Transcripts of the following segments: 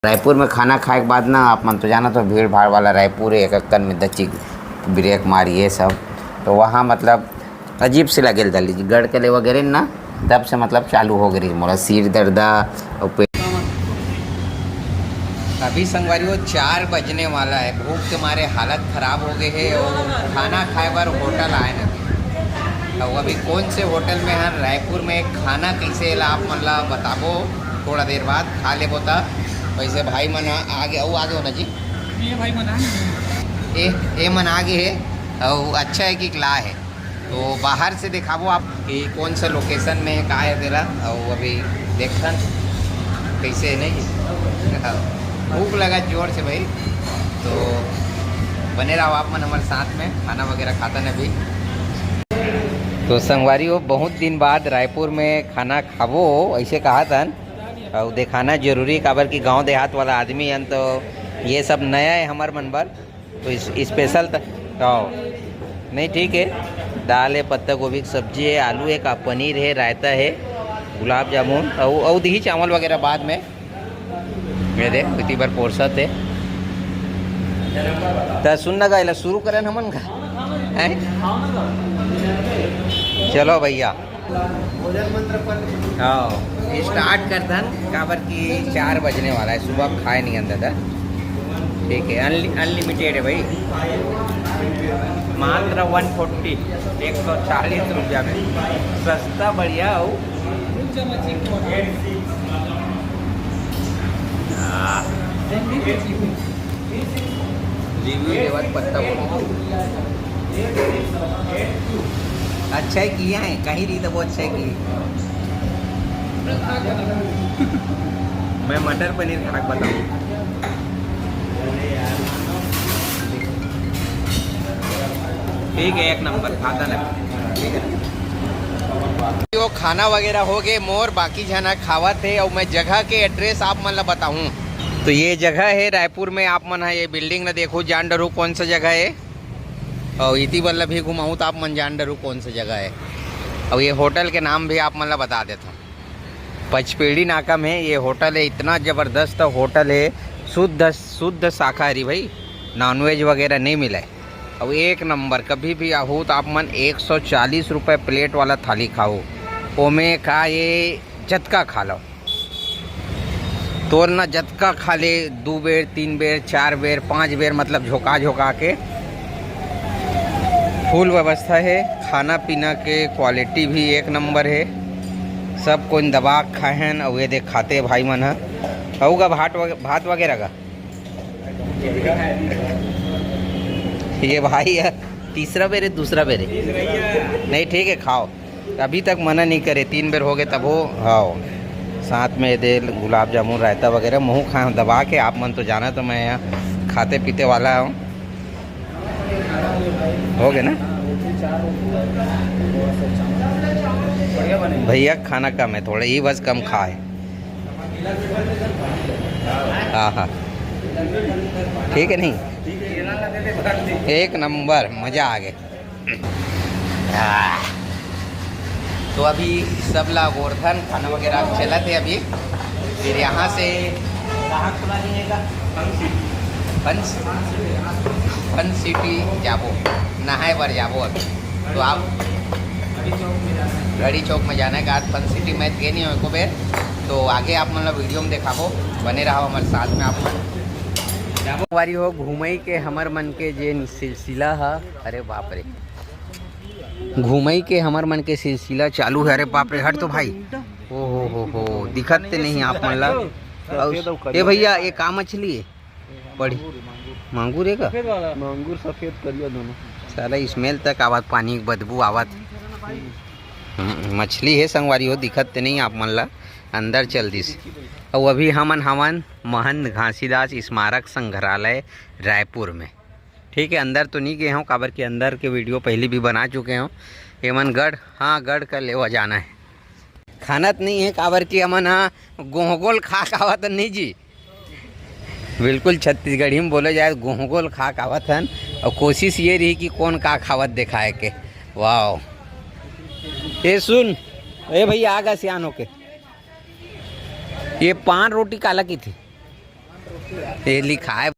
रायपुर में खाना खाए के बाद ना आप मन तो जाना तो भीड़ भाड़ वाला रायपुर है, एक अक्कन में दची ब्रेक मारी ये सब, तो वहाँ मतलब अजीब से लगे दली गढ़ के ले वगैरह ना, तब से मतलब चालू हो गई मोरा सिर दर्दा और पेट। अभी संगवारी 4 बजने वाला है, भूख के मारे हालत ख़राब हो गए है और खाना खाए बार होटल आए ना और अभी कौन से होटल में है रायपुर में खाना कैसे ला आप मन ला बताबो थोड़ा देर बाद खा ले बोता। वैसे भाई मन आगे हो ना जी, ये भाई मन ए मन आगे है और अच्छा है कि ला है, तो बाहर से दिखाबो आप कि कौन सा लोकेशन में है का है तेरा, और अभी देखन कैसे है नहीं भूख लगा जोर से भाई, तो बने रहो आप मन हमारे साथ में खाना वगैरह खाता न भी। तो संगवारी हो बहुत दिन बाद रायपुर में खाना खाबो ऐसे कहा था और दिखाना जरूरी काबर कि गांव देहात वाला आदमी हैं, तो ये सब नया है हमार मन पर, तो स्पेशल नहीं ठीक है। दाल है, पत्ता गोभी की सब्जी है, आलू है, का पनीर है, रायता है, गुलाब जामुन और दही चावल वगैरह बाद में मेरे इतनी बार पोरसत है। तो सुनना गा शुरू करें हमन का हैं? चलो भैया हाँ स्टार्ट कर दन काबर की 4 बजने वाला है, सुबह खाए नहीं अंदर था। ठीक है अनलिमिटेड है भाई, मात्र 140 रुपया में सस्ता बढ़िया हो। रिव्यू देवत पत्ता बोलो अच्छा है किया है, कहीं रही तो वो अच्छा है की। मैं मटर पनीर खा बताऊँ, ठीक है एक नंबर खाता ना, ठीक है। वो खाना वगैरह हो गए मोर, बाकी जना खावा थे और मैं जगह के एड्रेस आप मन ला बताऊँ तो ये जगह है रायपुर में, आप मन है ये बिल्डिंग ना देखो जान डरू कौन सा जगह है, और इति बल्ला भी घुमाऊँ तो आप मन जान डरू कौन सा जगह है। और ये होटल के नाम भी आप मन ला बता देता हूँ, पचपेड़ी नाका में ये होटल है, इतना ज़बरदस्त होटल है, शुद्ध शाकाहारी भाई, नॉनवेज वगैरह नहीं मिला है। अब एक नंबर कभी भी आहू तो आप मन 140 रुपये प्लेट वाला थाली खाओ, ओमे का ये जतका खा लो, तोल ना जतका खा ले 2 बेर 3 बेर 4 बेर 5 बेर, मतलब झोंका के फुल व्यवस्था है। खाना पीना के क्वालिटी भी एक नंबर है, सब कोई दबा खाएं और ये देख खाते भाई मन है होगा भात वगैरह का। ये भाई है तीसरा बेर है दूसरा बेर है नहीं ठीक है खाओ, अभी तक मना नहीं करे, 3 बेर हो गए तब हो हाँ। साथ में दे गुलाब जामुन रायता वगैरह मुँह खाए दबा के, आप मन तो जाना तो मैं यहाँ खाते पीते वाला हूँ, हो गए ना भैया। खाना कम है थोड़ा ही बस कम खाए, हाँ ठीक है नहीं एक नंबर मज़ा आ गया। तो अभी सब ला गोवर्धन खाना वगैरह चला थे अभी, फिर यहाँ से कहाँ खुला जाएगा फन सिटी जाबो नहाए बर जाबो अभी, तो आप गढ़ी चौक में जाना है का फन सिटी में गए नहीं हो को बेर, तो आगे आप मतलब वीडियो में देखाबो, बने रहो हमारे साथ में। आप वारी हो घूमई के हमर मन के जे सिलसिला है, अरे बाप रे घूमई के हमर मन के सिलसिला चालू है, अरे बाप रे हट तो भाई ओ हो दिखत नहीं आप मन ला। ये भैया ये का मछली है बड़ी मांगूर है का, मांगूर सफेद करिया दोनों, साला स्मेल तक आवत, पानी की बदबू आवत, मछली है संगवारी हो दिखत नहीं आप मन ला, अंदर चल दिस। और अभी हमन महंत घासीदास स्मारक संग्रहालय रायपुर में, ठीक है अंदर तो नहीं गए हों काबर के अंदर के वीडियो पहले भी बना चुके हों। एमन गढ़ हाँ गढ़ का लेवा जाना है, खाना तो नहीं है काबर की अमन हाँ गोहगोल खा खावत नहीं जी, बिल्कुल छत्तीसगढ़ी में बोले जाए गोहगोल खा खावत हन, और कोशिश ये रही कि कौन का खावत दिखाए के। वाह ये सुन ए भैया आगा सियान होके, ये 5 रोटी काला की थी ये लिखा है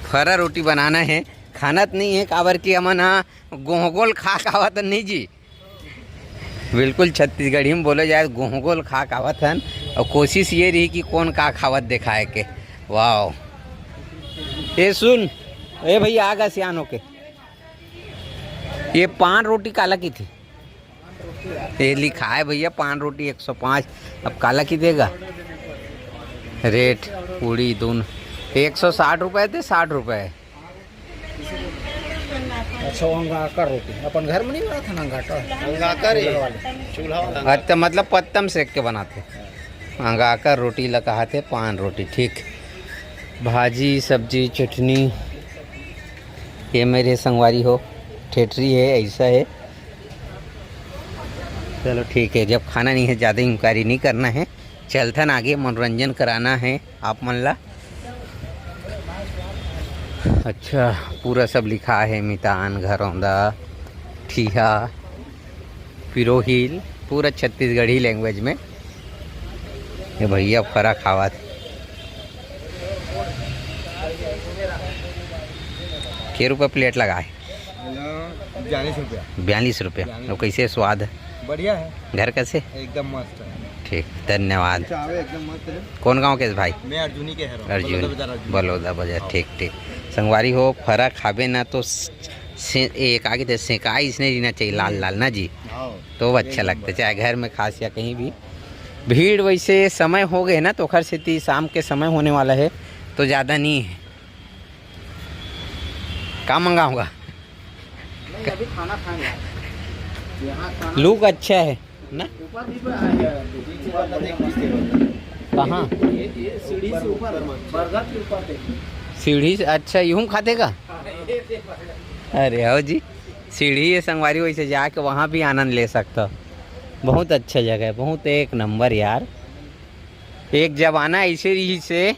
फरा रोटी बनाना है, खाना तो नहीं है काबर की हमन गोहगोल खा खावत नहीं जी। बिल्कुल छत्तीसगढ़ी में बोले जाए गोहगोल खा खावत हन, और कोशिश ये रही कि कौन का खावत दिखाए के। वाह ये सुन, ए भैया आगा सियान होके, ये 5 रोटी काला की थी? ये लिखा है भैया 5 रोटी 105। अब काला की देगा रेट? पूड़ी दोनों 160 रुपये थे, 60 रुपये। अच्छा अंगाकर रोटी अपन घर में नहीं बना था ना, अंगाकर चूल्हा वाला। अच्छा मतलब पत्तम सेक के बनाते। अंगाकर रोटी लगा थे 5 रोटी, ठीक। भाजी सब्जी चटनी, ये मेरे संगवारी हो ठेठरी है, ऐसा है। चलो ठीक है, जब खाना नहीं है ज़्यादा इंक्वायरी नहीं करना है, चलथन आगे मनोरंजन कराना है आप मन ला। अच्छा पूरा सब लिखा है, मितान घरौंदा ठिया पिरोहिल, पूरा छत्तीसगढ़ी लैंग्वेज में। ये भैया फरा खावा थे। के रुपये प्लेट लगा है? 42 रुपया। 42 रुपया। तो कैसे स्वाद है? बढ़िया है, घर कैसे? एकदम मस्त है। ठीक, धन्यवाद। एकदम मस्त है। कौन गांव के भाई? मैं अर्जुनी के है। अर्जुन बलौदा बाजार। ठीक ठीक। संगवारी हो फरा खाबे ना तो एक आगे थे सेका इसने रहना चाहिए लाल लाल ना जी, तो अच्छा लगता है, चाहे घर में खास या कहीं भी। भीड़ वैसे समय हो गए ना, तो खर से शाम के समय होने वाला है, तो ज़्यादा नहीं है। क्या मंगाऊंगा? अभी खाना खाएंगे। लुक अच्छा है ना? कहाँ? सीढ़ी से? अच्छा यूँ खाते का? अरे हो जी, सीढ़ी है संगवारी, वैसे जाके वहाँ भी आनंद ले सकता। बहुत अच्छा जगह है, बहुत एक नंबर यार। एक जमाना ऐसे रही से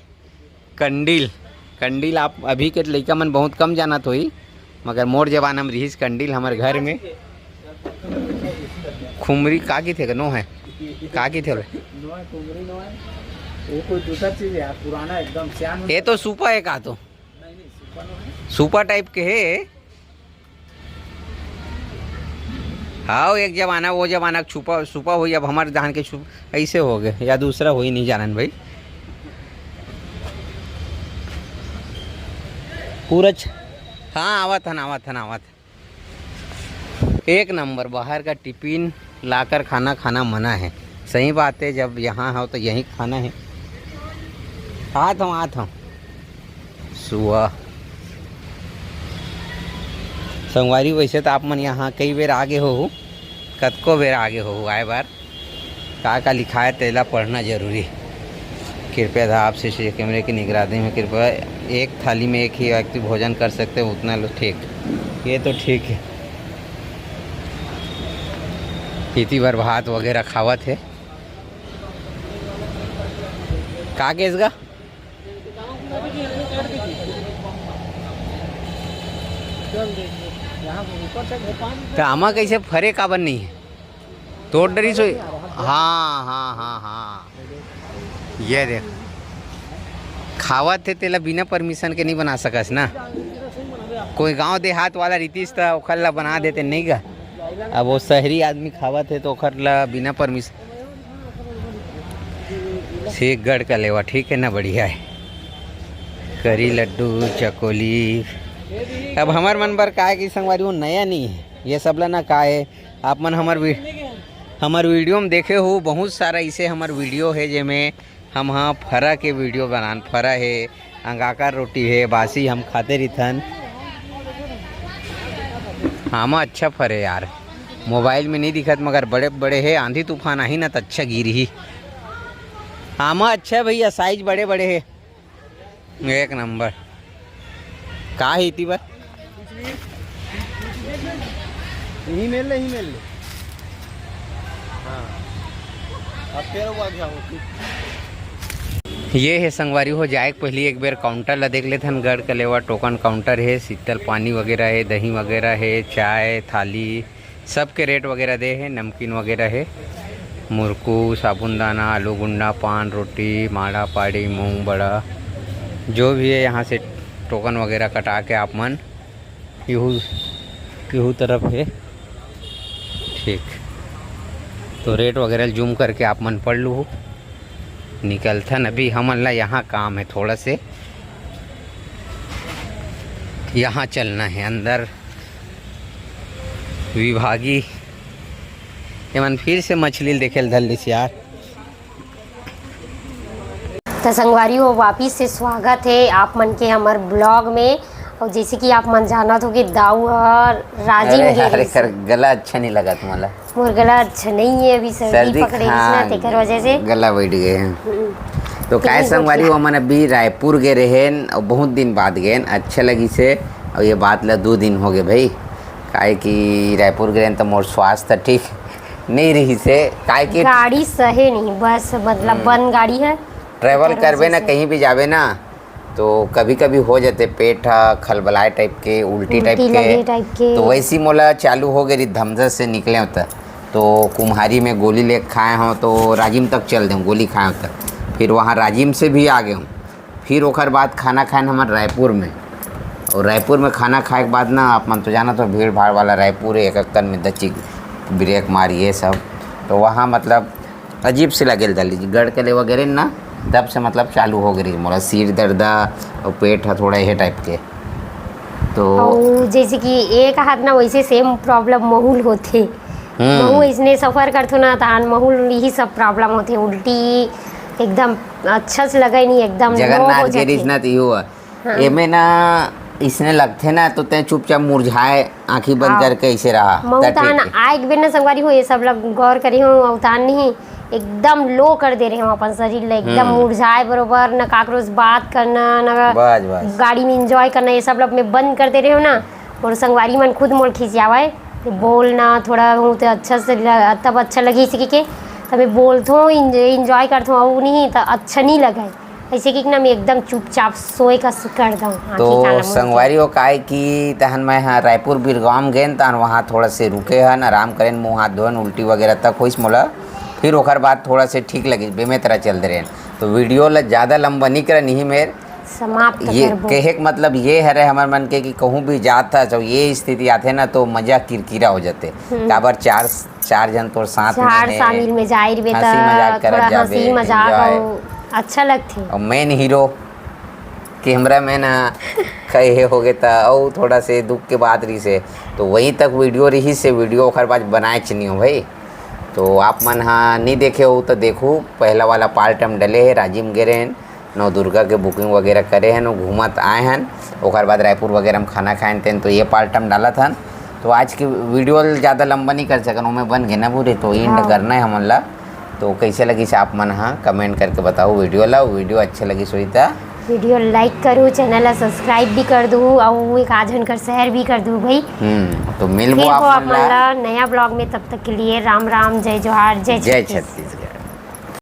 कंडील आप अभी के लड़का मन बहुत कम जाना तो ही, मगर मोर जमाना में रही कंडील हमारे घर में। खुमरी का की थे नो है का की थे? वो कोई दूसरा चीज है पुराना एकदम सियान। ये तो सूपा है का? तो सूपा टाइप के है। हाँ एक जमाना वो जमाना छुपा सुपा हुई, अब हमारे धान के ऐसे हो गए, या दूसरा हो ही नहीं जानन भाई। पूरा हाँ आवत हन। एक नंबर। बाहर का टिफिन लाकर खाना मना है, सही बात है। जब यहाँ हो तो यहीं खाना है। आत हूँ सुबह संगवारी। वैसे तो आप मन यहाँ कई बेर आगे हो, कतको बेर आगे हो आए बार। का लिखा है तेला पढ़ना जरूरी। कृपया था आपसे कैमरे की निगरानी में कृपया एक थाली में एक ही व्यक्ति भोजन कर सकते हैं, उतना लो। ठीक, ये तो ठीक है। इतनी बार भात वगैरह खावत है। का केस गा? तो आमा कैसे फरे काबर नहीं है? तोड़ डरी सो। हाँ ये देख, खावत थे तेला बिना परमिशन के नहीं बना सकस ना। कोई गांव देहात वाला रीतिस था ओखर ला बना देते नहीं गा। अब वो शहरी आदमी खावत है तो ओखर ला बिना परमिशन से गढ़ का लेवा। ठीक है ना, बढ़िया है। करी लड्डू चकोली। अब हमार मन बर का है कि संगवारी वो नया नहीं है, ये सब ला ना का है। आप मन हमार वीडियो में देखे हो बहुत सारा ऐसे हमार वीडियो है जिसमें हम फरा के वीडियो बनान। फरा है, अंगाकर रोटी है, बासी हम खाते रहथन। हाँ अच्छा फरे यार, मोबाइल में नहीं दिखत मगर बड़े बड़े है। आंधी तूफान आई ना तो अच्छा गिर ही। हाँ अच्छा भैया, साइज बड़े बड़े है, एक नंबर। का है इतनी बार? यही मेल ले हाँ। अब तेरे को आगे आओ। ये है संगवारी हो जाए पहले एक बार काउंटर ला देख लेते हैं। गढ़ कलेवा टोकन काउंटर है, शीतल पानी वगैरह है, दही वगैरह है, चाय थाली सब के रेट वगैरह दे है। नमकीन वगैरह है, मुरकू साबुनदाना, आलू गुंडा, पान रोटी, माड़ा पाड़ी, मूंग बड़ा, जो भी है यहाँ से टोकन वगैरह कटा के आप मन यूँ तरफ है। ठीक, तो रेट वगैरह जूम करके आप मन पढ़ लूँ। निकलथन अभी हमन ला यहाँ काम है, थोड़ा से यहाँ चलना है अंदर विभागी। एमन फिर से मछली देखे धल लिस यार। तो संगवारी वापिस से स्वागत है आप मन के हमार ब्लॉग में। और जैसे कि आप मन जानत हो कि दाऊ और राजी अरे गला अच्छा नहीं लगा तुम्हारा? मोर गला अच्छा नहीं है, अभी सर्दी पकड़े ना तेकर वजह से गला बैठ गए हैं। तो काय संगवारी वो मन अभी रायपुर गए रहे और बहुत दिन बाद गए, अच्छा लगी से। और ये बात ला 2 दिन हो गए भाई, काय कि रायपुर गए तो मोर स्वास्थ्य ठीक नहीं रही से। काय कि गाड़ी सहे नहीं, बस मतलब बंद गाड़ी है। ट्रैवल करबे ना, कहीं भी जावे ना, तो कभी कभी हो जाते पेट खलबलाए टाइप के, उल्टी टाइप के। तो वैसी मोला चालू हो गई धमधस से निकले होता। तो कुम्हारी में गोली ले खाए हों तो राजिम तक चल दें, गोली खाए होता। फिर वहाँ राजिम से भी आ गए हूँ। फिर ओकर बाद खाना खाए हमारे रायपुर में। और रायपुर में खाना खाए के बाद ना आप मन तो जाना तो भीड़ भाड़ वाला रायपुर है, एक में दच्ची ब्रेक मारी ये सब। तो वहाँ मतलब अजीब से लगे दल गढ़ के ले वगैरह ना, तब से मतलब चालू हो गई मोला सिर दर्द और पेट है थोड़ा ये टाइप के। तो जैसे कि एक हाथ ना वैसे सेम प्रॉब्लम महूल होते। महू इसने सफ़र करथो ना तान महूल यही सब प्रॉब्लम होते, उल्टी एकदम अच्छा से लगा ही नहीं, एकदम जगन्नाथ गिरीश ना तो एमे ना इसने लगते ना तो ते चुपचाप मुरझाए आंखी बंद करके ऐसे रहा। मऊतान आए बिन ना संगवारी हो, ये सब लोग गौर करी हो। अवतान नहीं एकदम लो कर दे रहे हो अपन शरीर ले, एकदम मुरझाए बरोबर न काकरो से बात करना न गाड़ी में एंजॉय करना, ये सब लोग में बंद कर दे रहे हो ना। और संगवारी मन खुद मोल खिंचावे बोलना थोड़ा हूँ तो अच्छा से तब अच्छा लगी इसी के तब बोलतो इंजॉय करता हूँ, वो नहीं तो अच्छा नहीं लगा ऐसे कि ना मैं एकदम चुपचाप सोए का कर दूँ। तो संगवारी हो काय कि तहन मैं हाँ रायपुर बिरगाम गए तहन वहाँ थोड़ा से रुके हन, आराम करें, मुँह हाथ धोन, उल्टी वगैरह तक होइस मोला। फिर ओकर बाद थोड़ा से ठीक लगी बेमे तरह चल दे रहे। तो वीडियो ला ज़्यादा लंबा नहीं कर नहीं मेर समाप्त ये कहे के मतलब ये है रहे हमारे मन के कि कहूँ भी जाता जब ये स्थिति आते ना तो मजा किरकिरा हो जाते। काबर चार जन तो साथ में शामिल में जाहिर बे हंसी मजाक करत जाबे, हंसी मजाक अच्छा लगते। और मेन हीरो कैमरा मैन कहे हो गए था और थोड़ा से दुख के बाद रही से तो वहीं तक वीडियो रही से वीडियो ओकर बाद बनाए नहीं हो भाई। तो आप मन हाँ नहीं देखे हो तो देखो, पहला वाला पार्ट हम डले है, राजिम गे रहे नौ दुर्गा के बुकिंग वगैरह करे हैं, घूमत आए हैं। ओकर बाद रायपुर वगैरह हम खाना खाए थे तो ये पार्ट हम डाला था। तो आज की वीडियो ज़्यादा लंबा नहीं कर सकन, मैं बन गए ना पूरे, तो एंड करना है हमन ला। तो कैसे लगी से आप मन हाँ कमेंट करके बताओ वीडियो ला। वीडियो अच्छा लगी सोई था वीडियो लाइक करूँ, चैनल ला सब्सक्राइब भी कर दूँ और एक आधन कर शेयर भी कर दूँ भाई। तो मिलबो आप नया ब्लॉग में, तब तक के लिए राम राम, जय जोहार, जय छत्तीसगढ़।